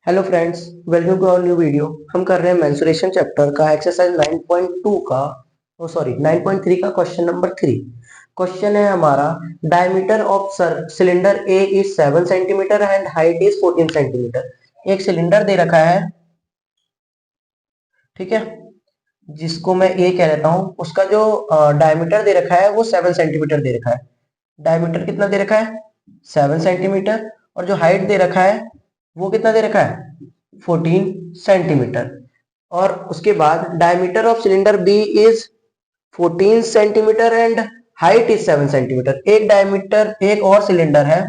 Hello friends, welcome to our new video. हम कर रहे हैं मेंसुरेशन चैप्टर का एक्सरसाइज 9.2 का 9.3 का क्वेश्चन नंबर 3। क्वेश्चन है हमारा, diameter of cylinder A is 7 centimetre and height is 14 centimetre. एक सिलेंडर दे रखा है, ठीक है, जिसको मैं ए कह लेता हूं। उसका जो डायमीटर दे रखा है वो 7 सेंटीमीटर दे रखा है। डायमीटर कितना दे रखा है? 7 सेंटीमीटर। और जो हाइट दे रखा है वो कितना दे रखा है? 14 सेंटीमीटर। और उसके बाद diameter of cylinder b is 14 centimetre and height is 7 centimetre. एक डायमीटर एक और सिलेंडर है,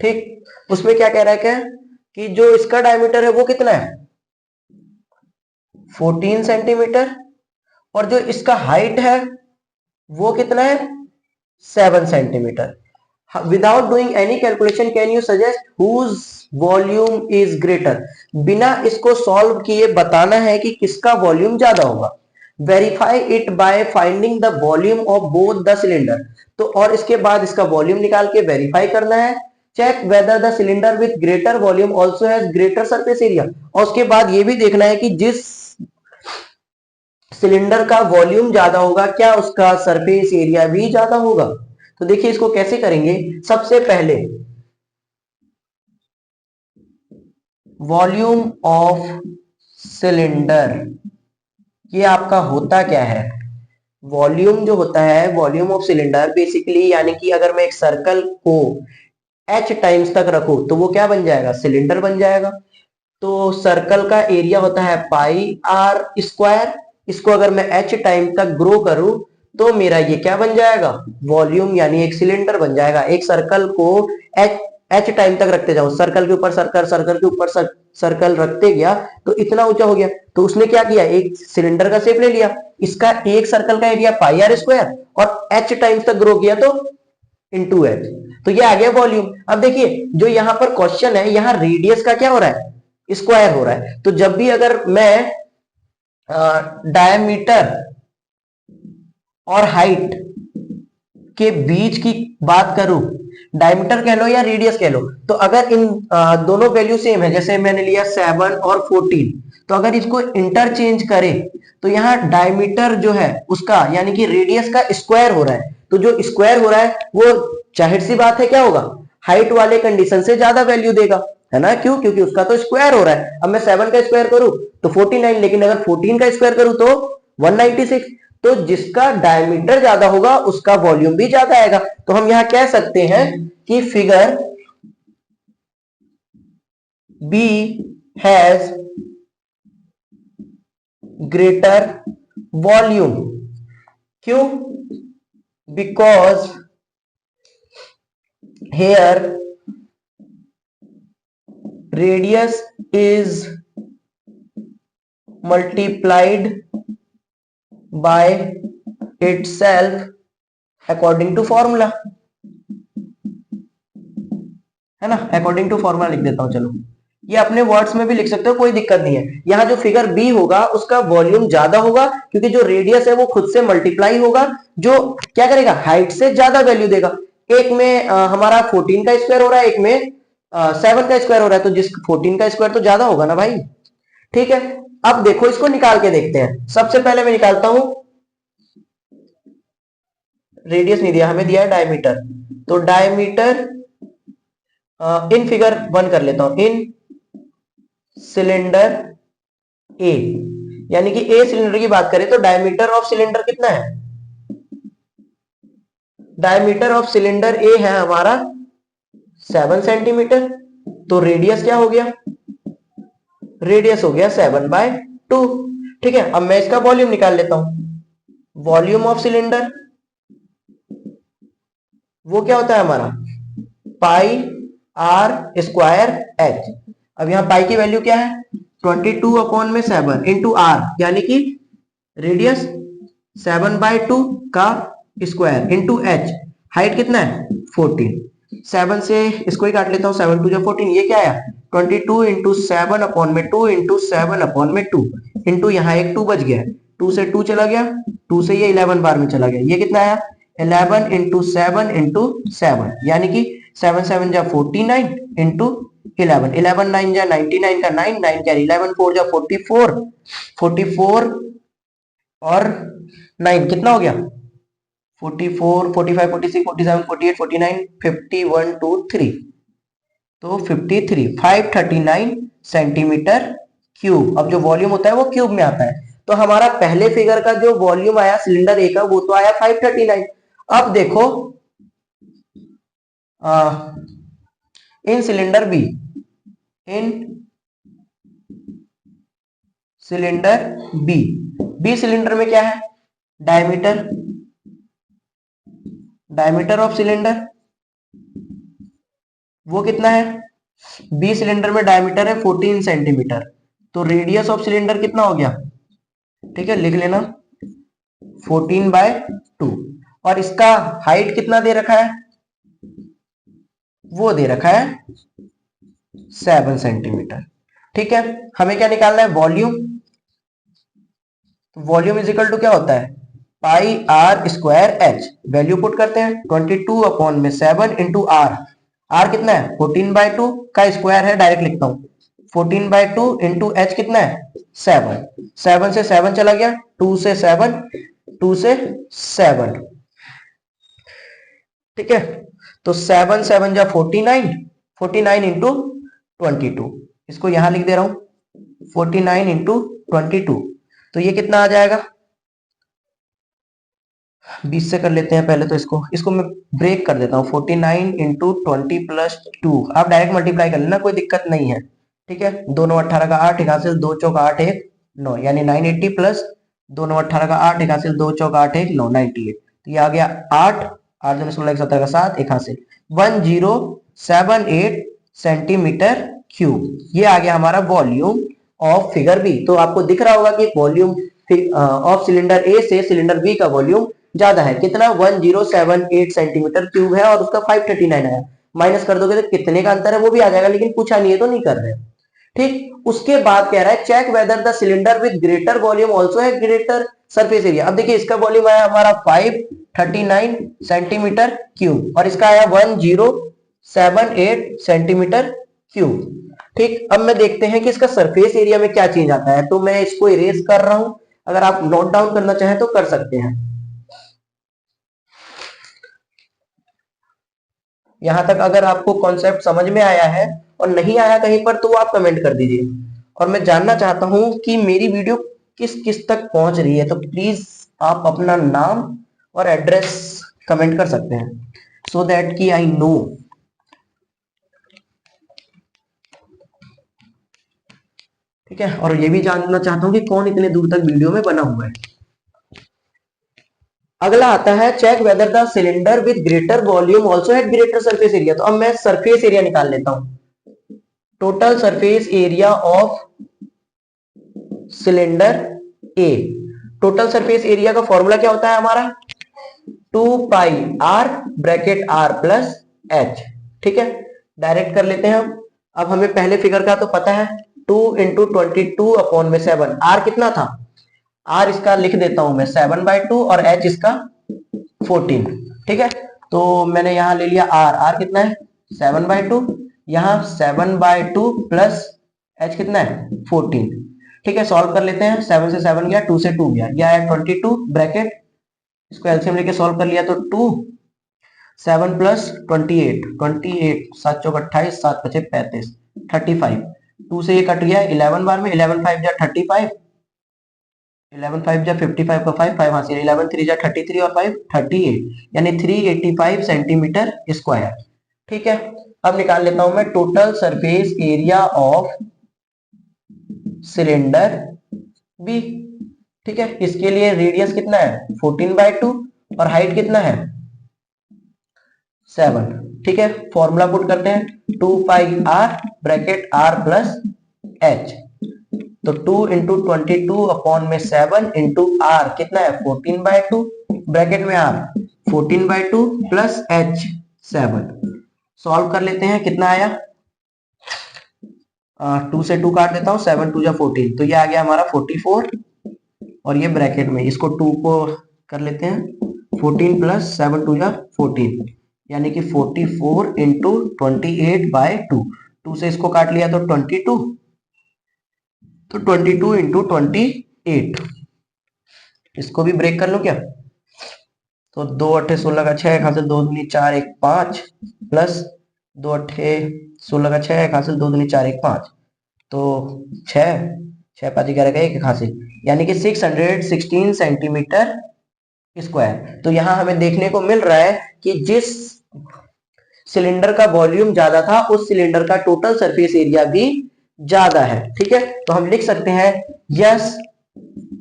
ठीक। उसमें क्या कह रहा है, क्या कि जो इसका डायमीटर है वो कितना है? 14 सेंटीमीटर। और जो इसका हाइट है वो कितना है? 7 centimetre. Without doing any calculation can you suggest whose volume is greater. बिना इसको सॉल्व किए बताना है कि किसका वॉल्यूम ज्यादा होगा। Verify it by finding the volume of both the cylinder. तो और इसके बाद इसका वॉल्यूम निकाल के वेरीफाई करना है। Check whether the cylinder with greater volume also has greater surface area. और उसके बाद ये भी देखना है कि जिस सिलेंडर का वॉल्यूम ज्यादा होगा क्या उसका सरफेस एरिया भी ज्यादा होगा। तो देखिए इसको कैसे करेंगे। सबसे पहले वॉल्यूम ऑफ सिलेंडर, ये आपका होता क्या है? वॉल्यूम जो होता है, वॉल्यूम ऑफ सिलेंडर बेसिकली, यानी कि अगर मैं एक सर्कल को h टाइम्स तक रखूं तो वो क्या बन जाएगा? सिलेंडर बन जाएगा। तो सर्कल का एरिया होता है पाई आर स्क्वायर। इसको अगर मैं h टाइम तक ग्रो करूं तो मेरा ये क्या बन जाएगा? वॉल्यूम, यानी एक सिलेंडर बन जाएगा। एक सर्कल को h टाइम तक रखते जाओ, सर्कल के ऊपर सर्कल, सर्कल के ऊपर सर्कल रखते गया तो इतना ऊंचा हो गया। तो उसने क्या किया, एक सिलेंडर का शेप ले लिया। इसका एक सर्कल का एरिया पाई आर स्क्वायर और h टाइम्स तक ग्रो किया तो इंटू एच। तो ये आ गया वॉल्यूम। अब देखिए जो यहां पर क्वेश्चन है, यहां रेडियस का क्या हो रहा है? स्क्वायर हो रहा है। तो जब भी अगर मैं डायमीटर और हाइट के बीच की बात करूं, डायमीटर कह लो या रेडियस कह लो, तो अगर इन दोनों वैल्यू सेम है, जैसे मैंने लिया 7 और 14, तो अगर इसको इंटरचेंज करें तो यहाँ डायमीटर जो है उसका, यानी कि रेडियस का स्क्वायर हो रहा है। तो जो स्क्वायर हो रहा है वो जाहिर सी बात है क्या होगा? हाइट वाले कंडीशन से ज्यादा वैल्यू देगा, है ना? क्यों? क्योंकि उसका तो स्क्वायर हो रहा है। अब मैं 7 का स्क्वायर करूं तो 49, लेकिन अगर 14 का स्क्वायर करूं तो 196। तो जिसका डायमीटर ज्यादा होगा उसका वॉल्यूम भी ज्यादा आएगा। तो हम यहां कह सकते हैं कि figure B has greater volume. क्यों? Because here radius is multiplied by itself according to formula, है ना? अकॉर्डिंग टू फॉर्मूला लिख देता हूं। चलो ये अपने वर्ड्स में भी लिख सकते हो, कोई दिक्कत नहीं है। यहाँ जो फिगर बी होगा उसका वॉल्यूम ज्यादा होगा क्योंकि जो रेडियस है वो खुद से मल्टीप्लाई होगा, जो क्या करेगा? हाइट से ज्यादा वैल्यू देगा। एक में हमारा 14 का स्क्वायर हो रहा है, एक में 7 का स्क्वायर हो रहा है, तो जिस 14 का स्क्वायर तो ज्यादा होगा ना भाई। ठीक है, अब देखो इसको निकाल के देखते हैं। सबसे पहले मैं निकालता हूं, रेडियस नहीं दिया, हमें दिया है डायमीटर। तो डायमीटर इन फिगर 1 कर लेता हूं, इन सिलेंडर ए, यानी कि ए सिलेंडर की बात करें तो डायमीटर ऑफ सिलेंडर कितना है? डायमीटर ऑफ सिलेंडर ए है हमारा 7 सेंटीमीटर। तो रेडियस क्या हो गया? रेडियस हो गया 7/2। ठीक है, अब मैं इसका वॉल्यूम निकाल लेता हूं। वॉल्यूम ऑफ सिलेंडर वो क्या होता है हमारा? पाई आर स्क्वायर एच। अब यहां पाई की वैल्यू क्या है? 22/7 इंटू आर, यानी कि रेडियस 7/2 का स्क्वायर इंटू एच। हाइट कितना है? 14। 7 से इसको ही काट लेता हूं, 7 2 14। ये क्या आया? 22 इंटू 7/2 इंटू 7/2 इंटू यहाँ एक 2 बच गया, 2 से 2 चला गया, 2 से ये 11 बार में चला गया। ये कितना आया? 11 इंटू 7 इंटू 7, यानी कि 7 7 जा 49 इंटू 11, 11 9 जा 99 का 9, 9 कैरी, 11 4 जा 44, 44 और 9 कितना हो गया 44 45 46 47 48 49 50 1 2 3, तो 53 539 सेंटीमीटर क्यूब। अब जो वॉल्यूम होता है वो क्यूब में आता है, तो हमारा पहले फिगर का जो वॉल्यूम आया सिलेंडर ए का वो तो आया 539। अब देखो in cylinder b, in cylinder b, b cylinder में क्या है डायमीटर, डायमीटर ऑफ सिलेंडर वो कितना है, बी सिलेंडर में डायमीटर है 14 सेंटीमीटर, तो रेडियस ऑफ सिलेंडर कितना हो गया, ठीक है लिख लेना 14/2, और इसका हाइट कितना दे रखा है, वो दे रखा है 7 सेंटीमीटर। ठीक है, हमें क्या निकालना है volume, volume is equal to क्या होता है pi r square h, value put करते हैं 22 अपॉन में 7 इंटू आर, आर कितना है 14/2 का स्क्वायर है, डायरेक्ट लिखता हूं 14/2 इंटू एच कितना है 7, 7 से 7 चला गया, 2 से 7, 2 से 7, ठीक है, तो 7 7 जा 49, 49 इंटू 22, इसको यहां लिख दे रहा हूं 49 इंटू 22, तो ये कितना आ जाएगा 20 से कर लेते हैं पहले, तो इसको मैं ब्रेक कर देता हूँ 49 इंटू 20 प्लस 2, आप डायरेक्ट मल्टीप्लाई कर लेना कोई दिक्कत नहीं है, ठीक है, 2 9 18 का 8 एक हासिल 2 चौक 8 1 9, यानी 980 प्लस 2 9 18 का 8 एक हासिल 2 चौक 8 1 9 98, तो ये आ गया 8 8 2 16 17 का 7 एक हासिल 1078 सेंटीमीटर क्यूब, ये आ गया हमारा वॉल्यूम ऑफ फिगर बी। तो आपको दिख रहा होगा कि वॉल्यूम ऑफ सिलेंडर ए से सिलेंडर बी का वॉल्यूम ज्यादा है, कितना 1078 सेंटीमीटर क्यूब है और उसका 539 आया, माइनस कर दोगे तो कितने का अंतर है वो भी आ जाएगा, लेकिन पूछा नहीं है तो नहीं कर रहे। ठीक, उसके बाद कह रहा है check whether the cylinder with greater volume also has greater surface area. अब देखिए इसका वॉल्यूम आया हमारा 539 सेंटीमीटर क्यूब और इसका आया 1078 सेंटीमीटर क्यूब। ठीक, अब मैं देखते हैं कि इसका सरफेस एरिया में क्या चेंज आता है, तो मैं इसको इरेज कर रहा हूं, अगर आप नोट डाउन करना चाहें तो कर सकते हैं। यहां तक अगर आपको कॉन्सेप्ट समझ में आया है और नहीं आया कहीं पर तो आप कमेंट कर दीजिए, और मैं जानना चाहता हूं कि मेरी वीडियो किस किस तक पहुंच रही है, तो प्लीज आप अपना नाम और एड्रेस कमेंट कर सकते हैं सो दैट कि आई नो। ठीक है, और ये भी जानना चाहता हूं कि कौन इतने दूर तक वीडियो में बना हुआ है। अगला आता है check whether the cylinder with greater volume also had greater surface area. तो अब मैं सरफेस एरिया निकाल लेता हूं, total surface area of cylinder A, total surface area का फॉर्मूला क्या होता है हमारा 2 pi r bracket r plus h. ठीक है, डायरेक्ट कर लेते हैं हम। अब हमें पहले फिगर का तो पता है 2 इंटू 22 अपॉन में 7, आर कितना था, आर इसका लिख देता हूं मैं 7/2 और एच इसका 14। ठीक है, तो मैंने यहां ले लिया आर, आर कितना है 7/2, यहां 7/2 प्लस एच कितना है 14। ठीक है, सॉल्व कर लेते हैं, 7 से 7 गया, 2 से 2 गया, यह आया 22 ब्रैकेट, इसको एलसीएम लेके सॉल्व कर लिया तो 2 7 प्लस 28 28 7 चौक 28 7 पचे 35 35, 2 से ये कट गया 11 बार में, 11 5 जा 35, 11 5 जा 55 का 5 5 हासिल 11 3 जा 33 और 5 38, यानी 385 सेंटीमीटर स्क्वायर। ठीक है, अब निकाल लेता हूं मैं total surface area of cylinder b. ठीक है, इसके लिए रेडियस कितना है 14/2 और हाइट कितना है 7। ठीक है, फॉर्मूला पुट करते हैं 2 pi r bracket r plus h, तो 2 इंटू 22 अपॉन में 7 इंटू आर कितना है 14/2 ब्रैकेट में आर 14/2 प्लस एच 7। सॉल्व कर लेते हैं, कितना आया 2 से 2 काट देता हूं, 7 2 जा 14, तो ये आ गया हमारा 44 और ये ब्रैकेट में इसको 2 को कर लेते हैं 14 प्लस 7 2 जा 14, यानी कि 44 इंटू 28/2। 2 से इसको काट लिया तो 22, तो 22 इंटू 28। इसको भी ब्रेक कर लो क्या? तो 2 अट्ठे 16 का 6, एक हासिल 2 दूनी 4 1 5 प्लस 2 अट्ठे 16 का 6, एक हासिल 2 दूनी 4 1 5, तो 6 6 5 11 का एक हासिल, यानी कि 616 सेंटीमीटर स्क्वायर। तो यहां हमें देखने को मिल रहा है कि जिस सिलेंडर का वॉल्यूम ज्यादा था उस सिलेंडर का टोटल सरफेस एरिया भी ज्यादा है। ठीक है, तो हम लिख सकते हैं यस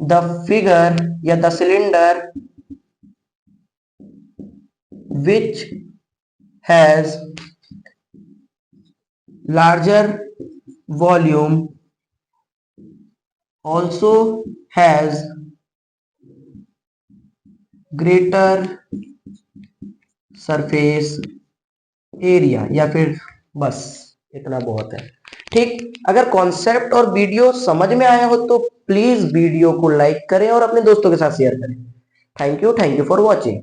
द फिगर या the cylinder which has larger volume also has greater surface area, या फिर बस इतना बहुत है। ठीक, अगर कॉन्सेप्ट और वीडियो समझ में आया हो तो प्लीज वीडियो को लाइक करें और अपने दोस्तों के साथ शेयर करें। Thank you for watching.